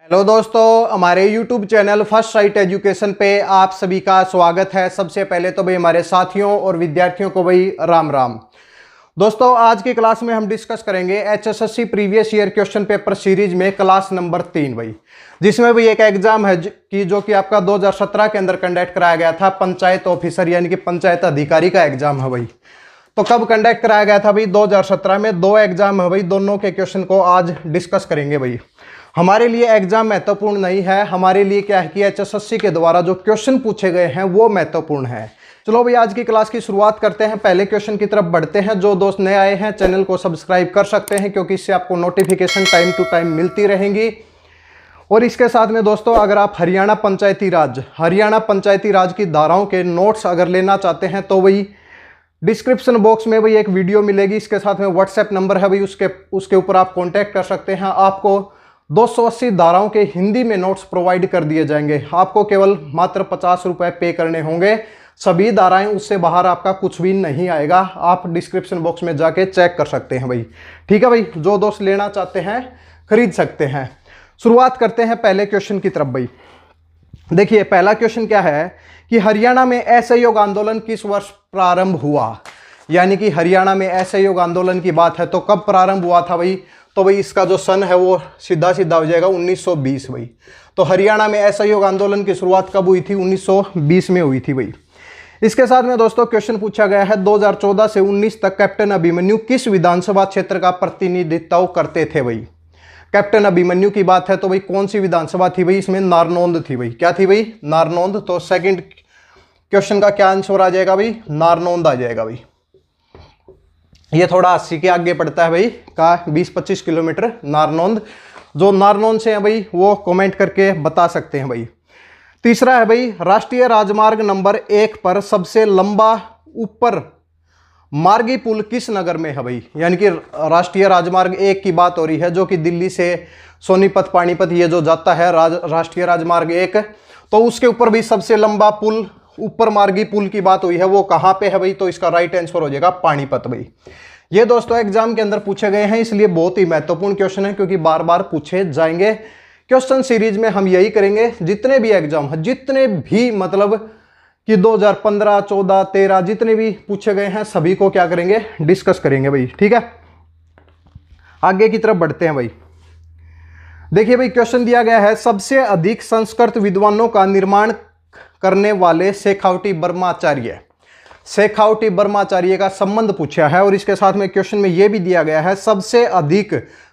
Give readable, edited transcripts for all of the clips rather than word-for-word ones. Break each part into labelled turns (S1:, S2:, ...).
S1: Hello दोस्तों, हमारे YouTube channel first right education पे आप सभी का स्वागत है। सबसे पहले तो भाई हमारे साथियों और विद्यार्थियों को भाई राम राम। दोस्तों, आज की क्लास में हम डिस्कस करेंगे HSSC previous year question paper series में क्लास नंबर 3 भाई, जिसमें भाई एक एग्जाम है जो कि आपका 2017 के अंदर कंडक्ट कराया गया था। पंचायत ऑफिसर यानी कि पंचायत अधिकारी का एग्जाम है भाई। तो कब कंडक्ट कराया गया था भाई? 2017 में। दो एग्जाम है भाई, दोनों के क्वेश्चन को आज डिस्कस करेंगे भाई। हमारे लिए एग्जाम महत्वपूर्ण नहीं है, हमारे लिए क्या है कि HSSC के द्वारा जो क्वेश्चन पूछे गए हैं वो महत्वपूर्ण है। चलो भाई, आज की क्लास की शुरुआत करते हैं। पहले क्वेश्चन की तरफ बढ़ते हैं। जो दोस्त नए आए हैं चैनल को सब्सक्राइब कर सकते हैं, क्योंकि इससे आपको नोटिफिकेशन टाइम टू टाइम मिलती रहेंगी। और इसके साथ में दोस्तों, अगर आप हरियाणा पंचायती राज की धाराओं के नोट्स अगर लेना चाहते हैं तो वही डिस्क्रिप्शन बॉक्स में भाई एक वीडियो मिलेगी। इसके साथ में व्हाट्सएप नंबर है भाई, उसके ऊपर आप कॉन्टैक्ट कर सकते हैं। आपको 280 धाराओं के हिंदी में नोट्स प्रोवाइड कर दिए जाएंगे। आपको केवल मात्र 50 रुपए पे करने होंगे। सभी धाराएं, उससे बाहर आपका कुछ भी नहीं आएगा। आप डिस्क्रिप्शन बॉक्स में जाके चेक कर सकते हैं भाई। ठीक है भाई, जो दोस्त लेना चाहते हैं खरीद सकते हैं। शुरुआत करते हैं पहले क्वेश्चन की तरफ भाई। देखिए, पहला क्वेश्चन क्या है कि हरियाणा में असहयोग आंदोलन किस वर्ष प्रारंभ हुआ? यानी कि हरियाणा में असहयोग आंदोलन की बात है तो कब प्रारंभ हुआ था भाई? तो भाई इसका जो सन है वो सीधा सीधा हो जाएगा 1920 भाई। तो हरियाणा में असहयोग आंदोलन की शुरुआत कब हुई थी? 1920 में हुई थी भाई। इसके साथ में दोस्तों क्वेश्चन पूछा गया है 2014 से 19 तक कैप्टन अभिमन्यु किस विधानसभा क्षेत्र का प्रतिनिधित्व करते थे भाई? कैप्टन अभिमन्यु की बात है तो भाई कौन सी विधानसभा थी भाई? इसमें नारनौंद थी भाई। क्या थी भाई? नारनौंद। तो सेकंड क्वेश्चन का क्या आंसर आ जाएगा भाई? नारनौंद आ जाएगा भाई। ये थोड़ा 80 के आगे पड़ता है भाई का 20-25 किलोमीटर नारनौंद। जो नारनौंद से है भाई वो कमेंट करके बता सकते हैं भाई। तीसरा है भाई, राष्ट्रीय राजमार्ग नंबर 1 पर सबसे लंबा ऊपर मार्गी पुल किस नगर में है भाई? यानी कि राष्ट्रीय राजमार्ग 1 की बात हो रही है, जो कि दिल्ली से सोनीपत पानीपत ये जो जाता है राष्ट्रीय राजमार्ग 1, तो उसके ऊपर भी सबसे लंबा पुल, ऊपर मार्गी पुल की बात हुई है, वो कहां पे है भाई? तो इसका राइट आंसर हो जाएगा पानीपत भाई। ये दोस्तों एग्जाम के अंदर पूछे गए हैं, इसलिए बहुत ही महत्वपूर्ण क्वेश्चन है, क्योंकि बार बार पूछे जाएंगे। क्वेश्चन सीरीज में हम यही करेंगे, जितने भी एग्जाम है, जितने भी मतलब कि 2015, 14, 13 जितने भी पूछे गए हैं सभी को क्या करेंगे? डिस्कस करेंगे भाई। ठीक है, आगे की तरफ बढ़ते हैं भाई। देखिए भाई, क्वेश्चन दिया गया है सबसे अधिक संस्कृत विद्वानों का निर्माण करने वाले शेखावटी ब्रह्माचार्य। शेखावटी ब्रह्माचार्य का संबंध पूछा है। और इसके साथ में क्वेश्चन में यह भी दिया गया है सबसे अधिक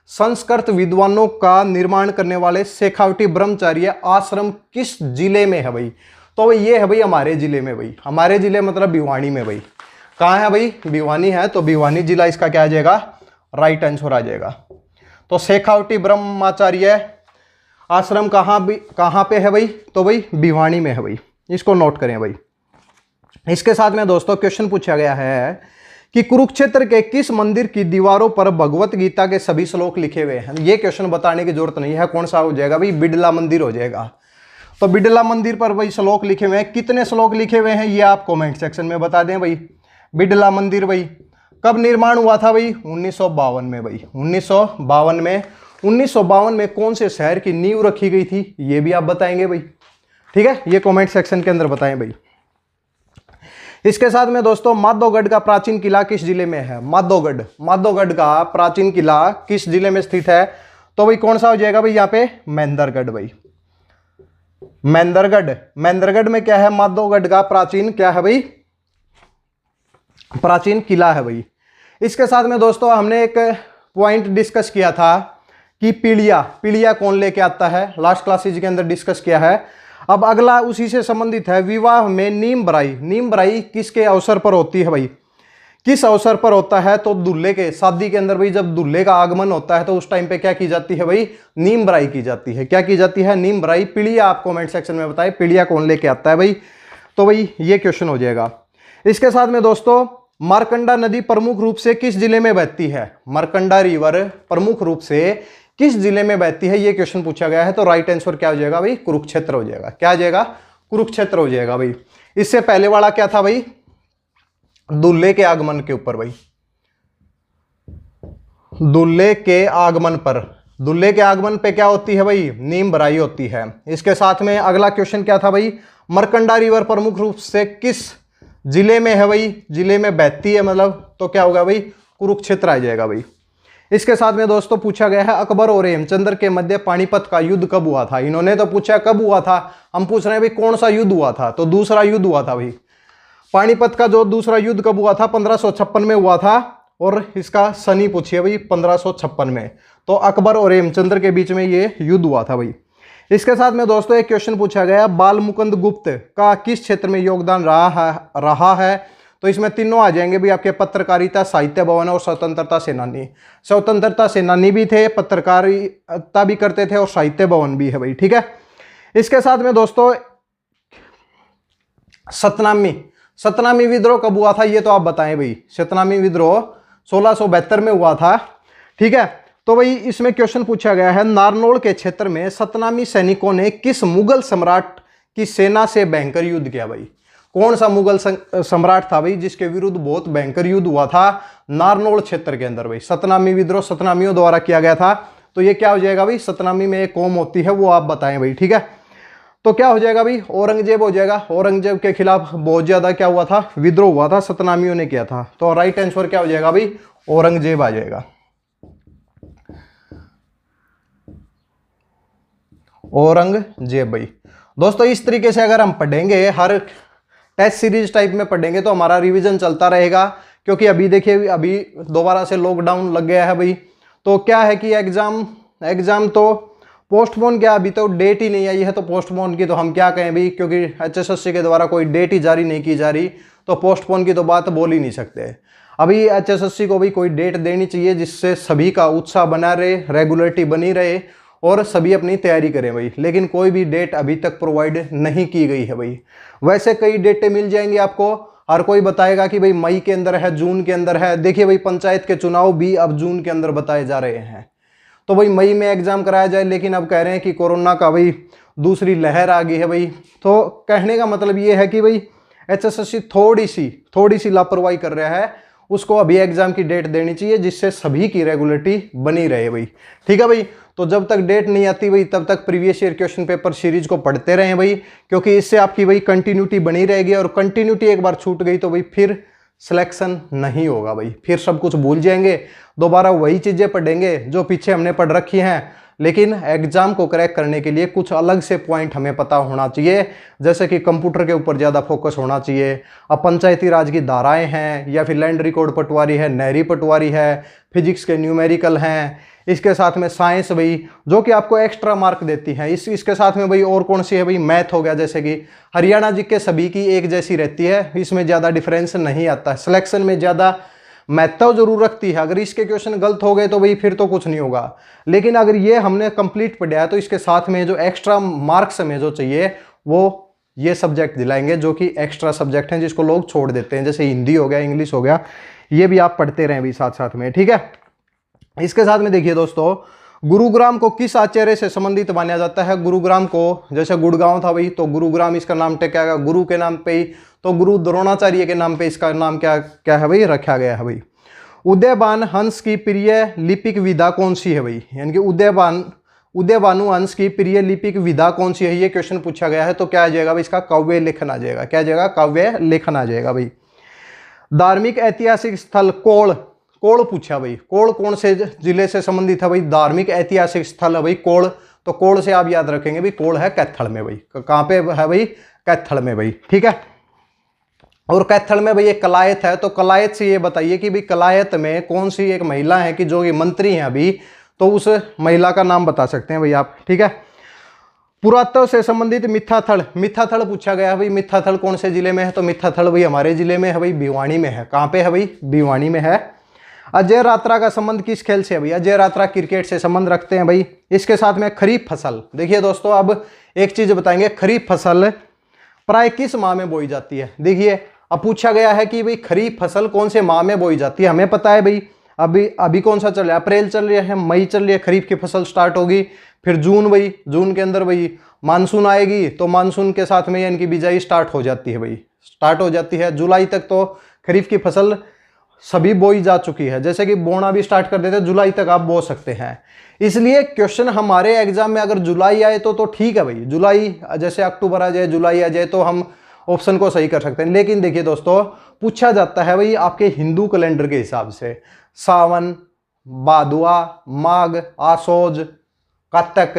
S1: संस्कृत विद्वानों का निर्माण करने वाले शेखावटी ब्रह्मचार्य आश्रम किस जिले में है भाई? तो भाई ये है भाई हमारे जिले में भाई। हमारे जिले मतलब भिवानी में भाई। कहाँ है भाई? भिवानी है, तो भिवानी जिला इसका क्या आ जाएगा? राइट आंसर आ जाएगा। तो शेखावटी ब्रह्माचार्य आश्रम कहाँ पे है भाई? तो भाई भिवानी में है भाई। इसको नोट करें भाई। इसके साथ में दोस्तों क्वेश्चन पूछा गया है कि कुरुक्षेत्र के किस मंदिर की दीवारों पर भगवत गीता के सभी श्लोक लिखे हुए हैं? ये क्वेश्चन बताने की जरूरत नहीं है। कौन सा हो जाएगा भाई? बिड़ला मंदिर हो जाएगा। तो बिड़ला मंदिर पर भाई श्लोक लिखे हुए हैं। कितने श्लोक लिखे हुए हैं ये आप कमेंट सेक्शन में बता दें भाई। बिड़ला मंदिर भाई कब निर्माण हुआ था भाई? 1952 में भाई। 1952 में। 1952 में कौन से शहर की नींव रखी गई थी ये भी आप बताएंगे भाई। ठीक है, ये कमेंट सेक्शन के अंदर बताएं भाई। इसके साथ में दोस्तों, माधोगढ़ का प्राचीन किला किस जिले में है? माधोगढ़ का प्राचीन किला किस जिले में स्थित है? तो भाई कौन सा हो जाएगा भाई? यहाँ पे महेंद्रगढ़ भाई। महेंद्रगढ़ में क्या है? माधोगढ़ का प्राचीन क्या है भाई? प्राचीन किला है भाई। इसके साथ में दोस्तों हमने एक पॉइंट डिस्कस किया था कि पीढ़िया कौन लेके आता है, लास्ट क्लासेज के अंदर डिस्कस किया है। अब अगला उसी से संबंधित है, विवाह में नीम बराई किसके अवसर पर होती है भाई? किस अवसर पर होता है? तो दूल्हे के, शादी के अंदर भाई जब दूल्हे का आगमन होता है तो उस टाइम पे क्या की जाती है भाई? नीम बराई की जाती है। क्या की जाती है? नीम बराई। पीढ़िया आप कमेंट सेक्शन में बताएं, पीढ़िया कौन लेके आता है भाई? तो भाई ये क्वेश्चन हो जाएगा। इसके साथ में दोस्तों, मारकंडा नदी प्रमुख रूप से किस जिले में बहती है? मारकंडा रिवर प्रमुख रूप से किस जिले में बहती है? ये क्वेश्चन पूछा गया है। तो राइट आंसर क्या हो जाएगा भाई? कुरुक्षेत्र हो जाएगा। क्या आ जाएगा? कुरुक्षेत्र हो जाएगा भाई। इससे पहले वाला क्या था भाई? दूल्हे के आगमन के ऊपर भाई। दूल्हे के आगमन पर दूल्हे के आगमन पे क्या होती है भाई, नीम भराई होती है। इसके साथ में अगला क्वेश्चन क्या था भाई, मरकंडा रिवर प्रमुख रूप से किस जिले में है भाई, जिले में बहती है मतलब, तो क्या होगा भाई, कुरुक्षेत्र आ जाएगा भाई। इसके साथ में दोस्तों पूछा गया है अकबर और हेमचंद्र के मध्य पानीपत का युद्ध कब हुआ था। इन्होंने तो पूछा कब हुआ था, हम पूछ रहे हैं भाई कौन सा युद्ध हुआ था, तो दूसरा युद्ध हुआ था भाई। पानीपत का जो दूसरा युद्ध कब हुआ था, 1556 में हुआ था, और इसका सनी पूछिए भाई 1556 में। तो अकबर और हेमचंद्र के बीच में ये युद्ध हुआ था भाई। इसके साथ में दोस्तों एक क्वेश्चन पूछा गया, बाल मुकुंद गुप्त का किस क्षेत्र में योगदान रहा है। तो इसमें तीनों आ जाएंगे भी आपके, पत्रकारिता, साहित्य भवन और स्वतंत्रता सेनानी। स्वतंत्रता सेनानी भी थे, पत्रकारिता भी करते थे और साहित्य भवन भी है भाई, ठीक है। इसके साथ में दोस्तों सतनामी विद्रोह कब हुआ था, ये तो आप बताएं भाई। सतनामी विद्रोह 1672 में हुआ था, ठीक है। तो भाई इसमें क्वेश्चन पूछा गया है, नारनौल के क्षेत्र में सतनामी सैनिकों ने किस मुगल सम्राट की सेना से भयंकर युद्ध किया भाई। कौन सा मुगल सम्राट था भाई जिसके विरुद्ध बहुत भयंकर युद्ध हुआ था नारनौल क्षेत्र के अंदर भाई। सतनामी विद्रोह सतनामियों द्वारा किया गया था। तो ये क्या हो जाएगा भाई, सतनामी में एक कौम होती है वो आप बताएं भाई, ठीक है। तो क्या हो जाएगा भाई, औरंगजेब हो जाएगा। औरंगजेब के खिलाफ बहुत ज्यादा क्या हुआ था, विद्रोह हुआ था, सतनामियों ने किया था। तो राइट आंसर क्या हो जाएगा भाई, औरंगजेब आ जाएगा, औरंगजेब भाई। दोस्तों इस तरीके से अगर हम पढ़ेंगे, हर टेस्ट सीरीज टाइप में पढ़ेंगे तो हमारा रिवीजन चलता रहेगा। क्योंकि अभी देखिए अभी दोबारा से लॉकडाउन लग गया है भाई। तो क्या है कि एग्जाम तो पोस्टपोन, क्या अभी तो डेट ही नहीं आई है, तो पोस्टपोन की तो हम क्या कहें भाई, क्योंकि HSSC के द्वारा कोई डेट ही जारी नहीं की जा रही, तो पोस्टपोन की तो बात बोल ही नहीं सकते। अभी HSSC को भी कोई डेट देनी चाहिए जिससे सभी का उत्साह बना रहे, रेगुलरिटी बनी रहे और सभी अपनी तैयारी करें भाई। लेकिन कोई भी डेट अभी तक प्रोवाइड नहीं की गई है भाई। वैसे कई डेटें मिल जाएंगी आपको, हर कोई बताएगा कि भाई मई के अंदर है, जून के अंदर है। देखिए भाई पंचायत के चुनाव भी अब जून के अंदर बताए जा रहे हैं, तो भाई मई में एग्जाम कराया जाए। लेकिन अब कह रहे हैं कि कोरोना का भाई दूसरी लहर आ गई है भाई। तो कहने का मतलब ये है कि भाई HSSC थोड़ी सी लापरवाही कर रहा है, उसको अभी एग्जाम की डेट देनी चाहिए जिससे सभी की रेगुलरिटी बनी रहे भाई, ठीक है भाई। तो जब तक डेट नहीं आती भाई तब तक previous year question paper series को पढ़ते रहें भाई, क्योंकि इससे आपकी भाई कंटिन्यूटी बनी रहेगी। और कंटिन्यूटी एक बार छूट गई तो भाई फिर सिलेक्शन नहीं होगा भाई, फिर सब कुछ भूल जाएंगे, दोबारा वही चीजें पढ़ेंगे जो पीछे हमने पढ़ रखी हैं। लेकिन एग्जाम को क्रैक करने के लिए कुछ अलग से पॉइंट हमें पता होना चाहिए, जैसे कि कंप्यूटर के ऊपर ज़्यादा फोकस होना चाहिए। अब पंचायती राज की धाराएं हैं, या फिर लैंड रिकॉर्ड पटवारी है, नहरी पटवारी है, फिजिक्स के न्यूमेरिकल हैं, इसके साथ में साइंस भाई जो कि आपको एक्स्ट्रा मार्क देती है। इसके साथ में भाई और कौन सी है भाई, मैथ हो गया, जैसे कि हरियाणा जी के सभी की एक जैसी रहती है, इसमें ज़्यादा डिफरेंस नहीं आता। सिलेक्शन में ज़्यादा मैथ तो जरूर रखती है, अगर इसके क्वेश्चन गलत हो गए तो भाई फिर तो कुछ नहीं होगा। लेकिन अगर ये हमने कंप्लीट पढ़ा है तो इसके साथ में जो एक्स्ट्रा मार्क्स हमें जो चाहिए वो ये सब्जेक्ट दिलाएंगे, जो कि एक्स्ट्रा सब्जेक्ट हैं जिसको लोग छोड़ देते हैं, जैसे हिंदी हो गया, इंग्लिश हो गया, ये भी आप पढ़ते रहें भी साथ साथ में, ठीक है। इसके साथ में देखिए दोस्तों, गुरुग्राम को किस आचार्य से संबंधित माना जाता है। गुरुग्राम को, जैसे गुड़गांव था भाई, तो गुरुग्राम इसका नाम टेका गया गुरु के नाम पे ही, तो गुरु द्रोणाचार्य के नाम पे इसका नाम क्या है भाई, रखा गया है भाई। उदयभान हंस की प्रिय लिपिक विधा कौन सी है भाई, यानी कि उदयभानु हंस की प्रिय लिपिक विधा कौन सी है, ये क्वेश्चन पूछा गया है। तो क्या आ जाएगा भाई, इसका काव्य लेखन आ जाएगा। क्या आ जाएगा, काव्य लेखन आ जाएगा भाई। धार्मिक ऐतिहासिक स्थल कोल पूछा भाई, कोल कौन से जिले से संबंधित है भाई, धार्मिक ऐतिहासिक स्थल है भाई कोल। तो कोल से आप याद रखेंगे भाई, कोल है कैथल में भाई। कहाँ पे है भाई, कैथल में भाई, ठीक है। और कैथल में भाई एक कलायत है, तो कलायत से ये बताइए कि भाई कलायत में कौन सी एक महिला है कि जो ये मंत्री हैं अभी, तो उस महिला का नाम बता सकते हैं भाई आप, ठीक है। पुरातत्व से संबंधित मिथ्याथल पूछा गया है भाई। मिथ्याथल कौन से जिले में है, तो मिथ्याथल भाई हमारे जिले में है भाई, भिवानी में है। कहाँ पे है भाई, भिवानी में है। अजय रात्रा का संबंध किस खेल से है भाई, अजय रात्रा क्रिकेट से संबंध रखते हैं भाई। इसके साथ में खरीफ फसल, देखिए दोस्तों अब एक चीज बताएंगे, खरीफ फसल प्राय किस माह में बोई जाती है। देखिए अब पूछा गया है कि भाई खरीफ फसल कौन से माह में बोई जाती है, हमें पता है भाई। अभी कौन सा चल रहा है, अप्रैल चल रहा है, मई चल रही है, खरीफ की फसल स्टार्ट होगी। फिर जून भाई, जून के अंदर भाई मानसून आएगी, तो मानसून के साथ में इनकी बिजाई स्टार्ट हो जाती है भाई, स्टार्ट हो जाती है। जुलाई तक तो खरीफ की फसल सभी बोई जा चुकी है, जैसे कि बोना भी स्टार्ट कर देते, जुलाई तक आप बो सकते हैं। इसलिए क्वेश्चन हमारे एग्जाम में अगर जुलाई आए तो ठीक है भाई, जुलाई जैसे अक्टूबर आ जाए, जुलाई आ जाए तो हम ऑप्शन को सही कर सकते हैं। लेकिन देखिए दोस्तों, पूछा जाता है भाई आपके हिंदू कैलेंडर के हिसाब से, सावन, भादुआ, माघ, आसोज, कात्तक,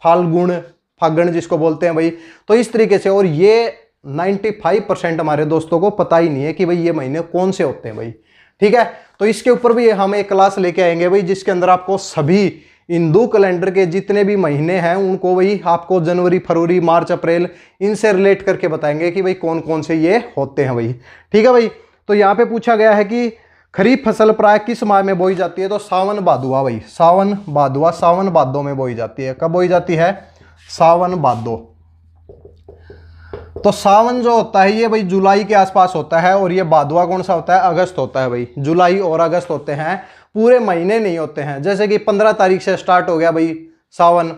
S1: फाल्गुन, फागण जिसको बोलते हैं भाई, तो इस तरीके से। और ये 95% हमारे दोस्तों को पता ही नहीं है कि भाई ये महीने कौन से होते हैं भाई, ठीक है। तो इसके ऊपर भी हम एक क्लास लेके आएंगे भाई, जिसके अंदर आपको सभी हिंदू कैलेंडर के जितने भी महीने हैं उनको वही आपको जनवरी, फरवरी, मार्च, अप्रैल इनसे रिलेट करके बताएंगे कि भाई कौन कौन से ये होते हैं भाई, ठीक है भाई। तो यहाँ पे पूछा गया है कि खरीफ फसल प्राय किस माह में बोई जाती है, तो सावन भादुआ भाई, सावन भादुआ, सावन भादो में बोई जाती है। कब बोई जाती है? सावन भादो। तो सावन जो होता है ये भाई जुलाई के आसपास होता है, और ये भादुआ कौन सा होता है? अगस्त होता है भाई। जुलाई और अगस्त होते हैं, पूरे महीने नहीं होते हैं। जैसे कि 15 तारीख से स्टार्ट हो गया भाई सावन,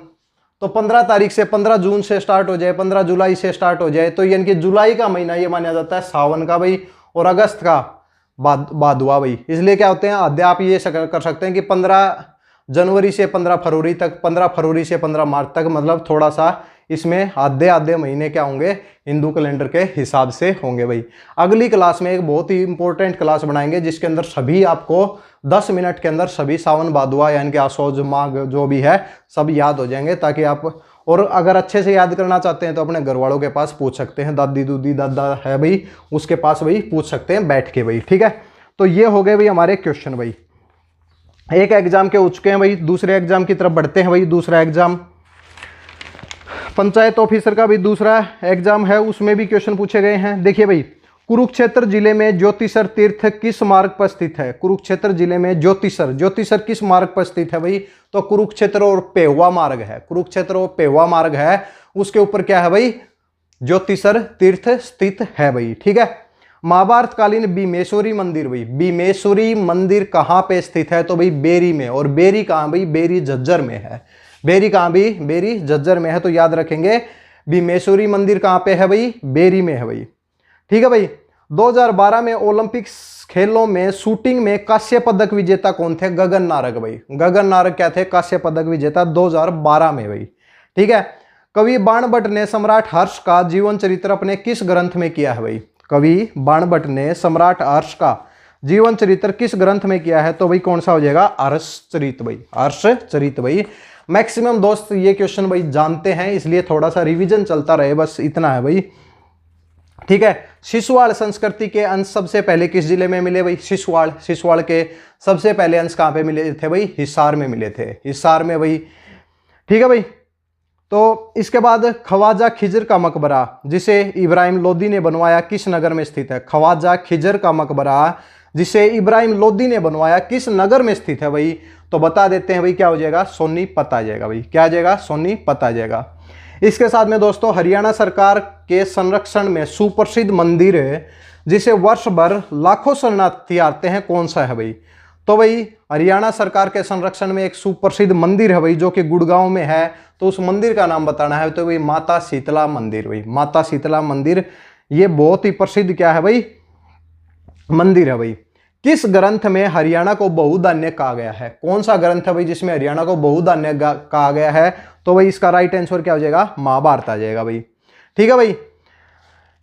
S1: तो 15 तारीख से 15 जून से स्टार्ट हो जाए, 15 जुलाई से स्टार्ट हो जाए, तो यानी कि जुलाई का महीना ये माना जाता है सावन का भाई, और अगस्त का भादुआ भाई। इसलिए क्या होते हैं आधे, आप ये कर सकते हैं कि 15 जनवरी से 15 फरवरी तक, 15 फरवरी से 15 मार्च तक, मतलब थोड़ा सा इसमें आधे आधे महीने क्या होंगे, हिंदू कैलेंडर के हिसाब से होंगे भाई। अगली क्लास में एक बहुत ही इंपॉर्टेंट क्लास बनाएंगे, जिसके अंदर सभी आपको 10 मिनट के अंदर सभी सावन भादुआ यानी कि आसोज, माघ जो भी है सब याद हो जाएंगे, ताकि आप, और अगर अच्छे से याद करना चाहते हैं तो अपने घर वालों के पास पूछ सकते हैं, दादी दूदी दादा है भाई उसके पास भाई पूछ सकते हैं बैठ के भाई, ठीक है। तो ये हो गए भाई हमारे क्वेश्चन भाई। एक एग्जाम के हो चुके हैं भाई, दूसरे एग्जाम की तरफ बढ़ते हैं भाई। दूसरा एग्जाम पंचायत ऑफिसर का भी दूसरा एग्जाम है, उसमें भी क्वेश्चन पूछे गए हैं। देखिए भाई, कुरुक्षेत्र जिले में ज्योतिसर तीर्थ किस मार्ग पर स्थित है? कुरुक्षेत्र जिले में ज्योतिसर किस मार्ग पर स्थित है भाई? तो कुरुक्षेत्र और पेहुआ मार्ग है, कुरुक्षेत्र और पेहुआ मार्ग है, उसके ऊपर क्या है भाई? ज्योतिसर तीर्थ स्थित है भाई, ठीक है। महाभारत कालीन बीमेश्वरी मंदिर भाई, बीमेश्वरी मंदिर कहाँ पे स्थित है? तो भाई बेरी में। और बेरी कहाँ भाई? बेरी झज्जर में है। बेरी कहाँ भी? बेरी झज्जर में है। तो याद रखेंगे बीमेश्वरी मंदिर कहाँ पे है भाई? बेरी में है भाई, ठीक है भाई। 2012 में ओलंपिक्स खेलों में शूटिंग में कांस्य पदक विजेता कौन थे? गगन नारंग भाई। गगन नारंग क्या थे? कांस्य पदक विजेता 2012 में भाई, ठीक है। कवि बाणभट्ट ने सम्राट हर्ष का जीवन चरित्र अपने किस ग्रंथ में किया है भाई? कवि बाणभट्ट ने सम्राट हर्ष का जीवन चरित्र किस ग्रंथ में किया है? तो भाई कौन सा हो जाएगा? हर्षचरित भाई, हर्षचरित भाई। मैक्सिमम दोस्त ये क्वेश्चन भाई जानते हैं, इसलिए थोड़ा सा रिवीजन चलता रहे, बस इतना है भाई, ठीक है। शिशुवाड़ संस्कृति के अंश सबसे पहले किस जिले में मिले भाई? शिशुवाड़ के सबसे पहले अंश कहाँ पे मिले थे भाई? हिसार में मिले थे, हिसार में भाई, ठीक है भाई। तो इसके बाद ख्वाजा खिजर का मकबरा जिसे इब्राहिम लोदी ने बनवाया किस नगर में स्थित है? ख्वाजा खिजर का मकबरा जिसे इब्राहिम लोदी ने बनवाया किस नगर में स्थित है भाई? तो बता देते हैं भाई, क्या हो जाएगा? सोनीपत आ जाएगा भाई। क्या आ जाएगा? सोनीपत आ जाएगा। इसके साथ में दोस्तों, हरियाणा सरकार के संरक्षण में सुप्रसिद्ध मंदिर जिसे वर्ष भर लाखों शरणार्थी आते हैं, कौन सा है भाई? तो भाई हरियाणा सरकार के संरक्षण में एक सुप्रसिद्ध मंदिर है भाई, जो कि गुड़गांव में है। तो उस मंदिर का नाम बताना है, तो भाई माता शीतला मंदिर भाई, माता शीतला मंदिर। ये बहुत ही प्रसिद्ध क्या है भाई? मंदिर है भाई। किस ग्रंथ में हरियाणा को बहुधान्य कहा गया है? कौन सा ग्रंथ है भाई जिसमें हरियाणा को बहुधान्य कहा गया है? तो भाई इसका राइट आंसर क्या हो जाएगा? महाभारत आ जाएगा भाई, ठीक है भाई।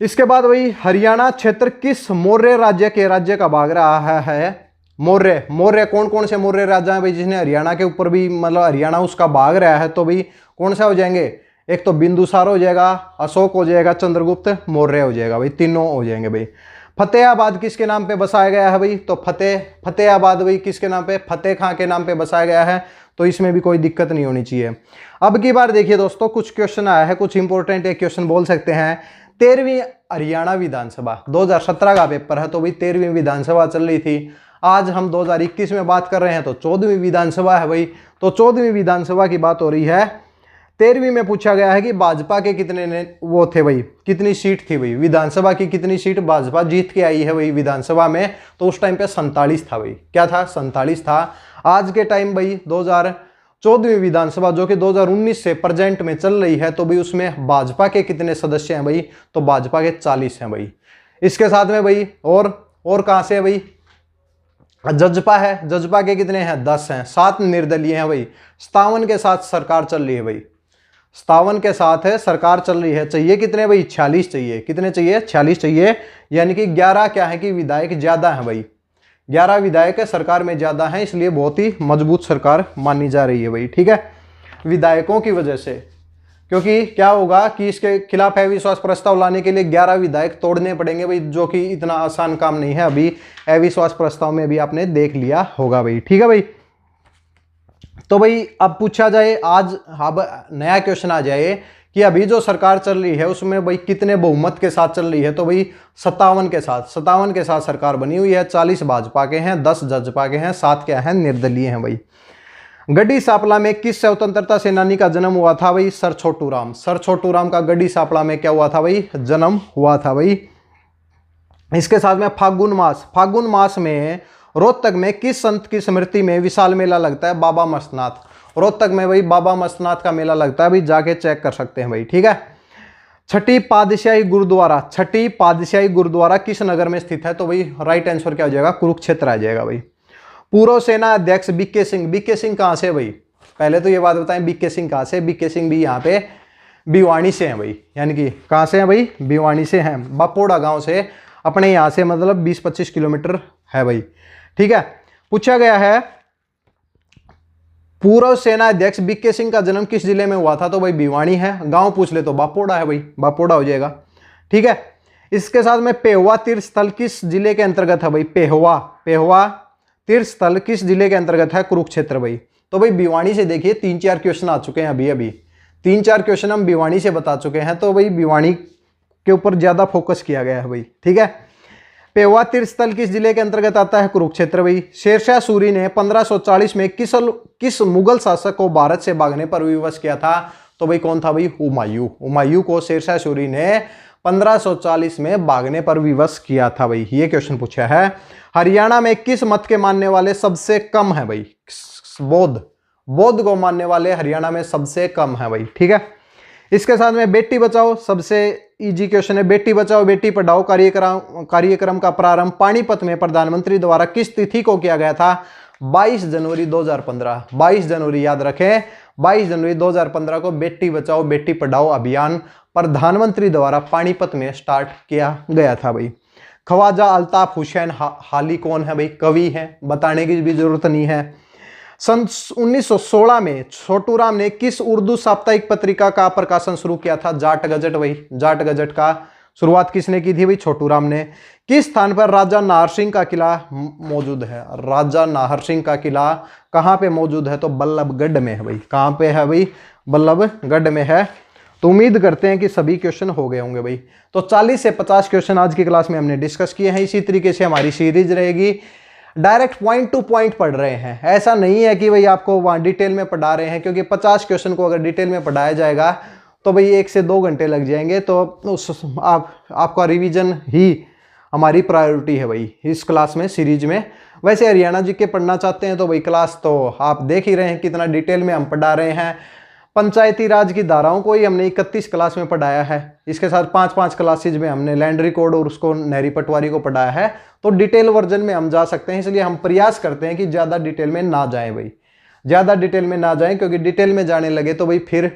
S1: इसके बाद भाई, हरियाणा क्षेत्र किस मौर्य राज्य का भाग रहा है? मौर्य कौन कौन से मौर्य राजा हैं भाई जिसने हरियाणा के ऊपर भी, मतलब हरियाणा उसका भाग रहा है? तो भाई कौन सा हो जाएंगे? एक तो बिंदुसार हो जाएगा, अशोक हो जाएगा, चंद्रगुप्त मौर्य हो जाएगा भाई, तीनों हो जाएंगे भाई। फतेहाबाद किसके नाम पे बसाया गया है भाई? तो फतेहाबाद भाई किसके नाम पे? फतेह खां के नाम पे बसाया गया है। तो इसमें भी कोई दिक्कत नहीं होनी चाहिए। अब की बार देखिए दोस्तों, कुछ क्वेश्चन आया है, कुछ इंपॉर्टेंट एक क्वेश्चन बोल सकते हैं। 13वीं हरियाणा विधानसभा 2017 का पेपर है, तो भाई 13वीं विधानसभा चल रही थी। आज हम 2021 में बात कर रहे हैं, तो 14वीं विधानसभा है भाई। तो 14वीं विधानसभा की बात हो रही है। 13वीं में पूछा गया है कि भाजपा के कितने वो थे भाई, कितनी सीट थी भाई? विधानसभा की कितनी सीट भाजपा जीत के आई है भाई विधानसभा में? तो उस टाइम पे 47 था भाई। क्या था? 47 था। आज के टाइम भाई 2014वीं विधानसभा जो कि 2019 से प्रेजेंट में चल रही है, तो भाई उसमें भाजपा के कितने सदस्य हैं भाई? तो भाजपा के 40 हैं भाई। इसके साथ में भाई और कहां से है भाई? जजपा है, जजपा के कितने हैं 10 हैं, 7 निर्दलीय हैं भाई। 57 के साथ सरकार चल रही है भाई, 57 के साथ है सरकार चल रही है। चाहिए कितने भाई 46 चाहिए, कितने चाहिए 46 चाहिए, यानी कि 11 क्या है कि विधायक ज्यादा है भाई, 11 विधायक सरकार में ज्यादा हैं, इसलिए बहुत ही मजबूत सरकार मानी जा रही है भाई। ठीक है, विधायकों की वजह से, क्योंकि क्या होगा कि इसके खिलाफ अविश्वास प्रस्ताव लाने के लिए 11 विधायक तोड़ने पड़ेंगे भाई, जो कि इतना आसान काम नहीं है। अभी अविश्वास प्रस्ताव में भी आपने देख लिया होगा भाई। ठीक है भाई, तो भाई अब पूछा जाए, आज अब नया क्वेश्चन आ जाए कि अभी जो सरकार चल रही है उसमें भाई कितने बहुमत के साथ चल रही है, तो भाई 57 के साथ, 57 के साथ सरकार बनी हुई है। 40 भाजपा के हैं, 10 जजपा के हैं, 7 क्या हैं निर्दलीय हैं भाई। गड्डी सापला में किस स्वतंत्रता सेनानी का जन्म हुआ था भाई? सर छोटू राम। सर छोटू राम का गड्डी सापला में क्या हुआ था भाई? जन्म हुआ था भाई। इसके साथ में फागुन मास, फागुन मास में रोहतक में किस संत की स्मृति में विशाल मेला लगता है? बाबा मस्तनाथ। रोहतक में भाई बाबा मस्तनाथ का मेला लगता है भाई, जाके चेक कर सकते हैं भाई। ठीक है, छठी पातशाही गुरुद्वारा, छठी पातशाही गुरुद्वारा किस नगर में स्थित है? तो भाई राइट आंसर क्या हो जाएगा? कुरुक्षेत्र आ जाएगा भाई। पूर्व सेना अध्यक्ष बीके सिंह, बीके सिंह कहां से भाई? पहले तो ये बात बताएं बीके सिंह कहां से? बीके सिंह भी यहाँ पे भिवानी से हैं भाई, यानी कि कहां से हैं भाई? भिवानी से हैं, बापोड़ा गांव से, अपने यहाँ से मतलब 20-25 किलोमीटर है भाई। ठीक है, पूछा गया है पूर्व सेना अध्यक्ष बीके सिंह का जन्म किस जिले में हुआ था? तो भाई भिवानी है, गांव पूछ ले तो बापोड़ा है भाई, बापोड़ा हो जाएगा। ठीक है, इसके साथ में पेहवा तीर्थ स्थल किस जिले के अंतर्गत है भाई? पेहवा, पेहवा तीर्थ स्थल किस जिले के अंतर्गत है? कुरुक्षेत्र भाई। तो भाई भिवानी से देखिए 3-4 क्वेश्चन आ चुके हैं अभी अभी, 3-4 क्वेश्चन हम भिवानी से बता चुके हैं, तो भाई भिवानी के ऊपर ज्यादा फोकस किया गया है भाई। ठीक है, पेहवा तीर्थ स्थल किस जिले के अंतर्गत आता है? कुरुक्षेत्र भाई। शेरशाह सूरी ने 1540 में किस मुगल शासक को भारत से भागने पर विवश किया था? तो भाई कौन था भाई? हुमायूं। हुमायूं को शेरशाह सूरी ने 1540 में भागने पर विवश किया था भाई। ये क्वेश्चन पूछा है। हरियाणा में किस मत के मानने वाले सबसे कम है भाई? बौद्ध, बौद्ध को मानने वाले हरियाणा में सबसे कम है भाई। ठीक है, इसके साथ में बेटी बचाओ, सबसे इजी क्वेश्चन है। बेटी बचाओ बेटी पढ़ाओ कार्यक्रम का प्रारंभ पानीपत में प्रधानमंत्री द्वारा किस तिथि को किया गया था? 22 जनवरी 2015। 22 जनवरी याद रखें, 22 जनवरी 2015 को बेटी बचाओ बेटी पढ़ाओ अभियान प्रधानमंत्री द्वारा पानीपत में स्टार्ट किया गया था भाई। ख्वाजा अल्ताफ हुसैन हाली कौन है भाई? कवि हैं, बताने की भी जरूरत नहीं है। सन 1916 में छोटू राम ने किस उर्दू साप्ताहिक पत्रिका का प्रकाशन शुरू किया था? जाट गजट भाई, जाट गजट का शुरुआत किसने की थी भाई? छोटू राम ने। किस स्थान पर राजा नाहर सिंह का किला मौजूद है? राजा नाहर सिंह का किला कहाँ पे मौजूद है? तो बल्लभगढ़ में है भाई। कहाँ पे है भाई? बल्लभगढ़ में है। तो उम्मीद करते हैं कि सभी क्वेश्चन हो गए होंगे भाई। तो 40 से 50 क्वेश्चन आज की क्लास में हमने डिस्कस किए हैं। इसी तरीके से हमारी सीरीज रहेगी, डायरेक्ट पॉइंट टू पॉइंट पढ़ रहे हैं। ऐसा नहीं है कि भाई आपको वहाँ डिटेल में पढ़ा रहे हैं, क्योंकि 50 क्वेश्चन को अगर डिटेल में पढ़ाया जाएगा तो भाई 1 से 2 घंटे लग जाएंगे। तो आपका रिवीजन ही हमारी प्रायोरिटी है भाई इस क्लास में, सीरीज में। वैसे हरियाणा जी के पढ़ना चाहते हैं तो भाई क्लास तो आप देख ही रहे हैं कितना डिटेल में हम पढ़ा रहे हैं। पंचायती राज की धाराओं को ही हमने 31 क्लास में पढ़ाया है। इसके साथ 5-5 क्लासेज में हमने लैंड रिकॉर्ड और उसको नहरी पटवारी को पढ़ाया है। तो डिटेल वर्जन में हम जा सकते हैं, इसलिए हम प्रयास करते हैं कि ज़्यादा डिटेल में ना जाएं भाई, ज़्यादा डिटेल में ना जाएं, क्योंकि डिटेल में जाने लगे तो भाई फिर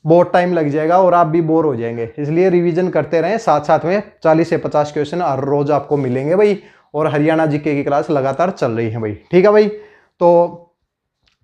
S1: बहुत टाइम लग जाएगा और आप भी बोर हो जाएंगे। इसलिए रिवीजन करते रहें, साथ साथ में 40 से 50 क्वेश्चन हर रोज आपको मिलेंगे भाई। और हरियाणा जीके की क्लास लगातार चल रही है भाई। ठीक है भाई, तो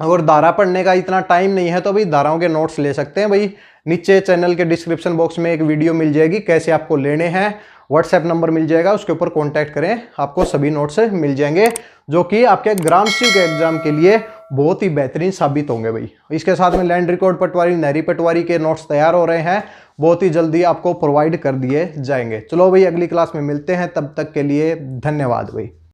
S1: अगर धारा पढ़ने का इतना टाइम नहीं है तो भाई धाराओं के नोट्स ले सकते हैं भाई। नीचे चैनल के डिस्क्रिप्शन बॉक्स में एक वीडियो मिल जाएगी, कैसे आपको लेने हैं। व्हाट्सएप नंबर मिल जाएगा, उसके ऊपर कांटेक्ट करें, आपको सभी नोट्स मिल जाएंगे, जो कि आपके ग्राम सिंह के एग्जाम के लिए बहुत ही बेहतरीन साबित होंगे भाई। इसके साथ में लैंड रिकॉर्ड पटवारी, नहरी पटवारी के नोट्स तैयार हो रहे हैं, बहुत ही जल्दी आपको प्रोवाइड कर दिए जाएंगे। चलो भाई, अगली क्लास में मिलते हैं, तब तक के लिए धन्यवाद भाई।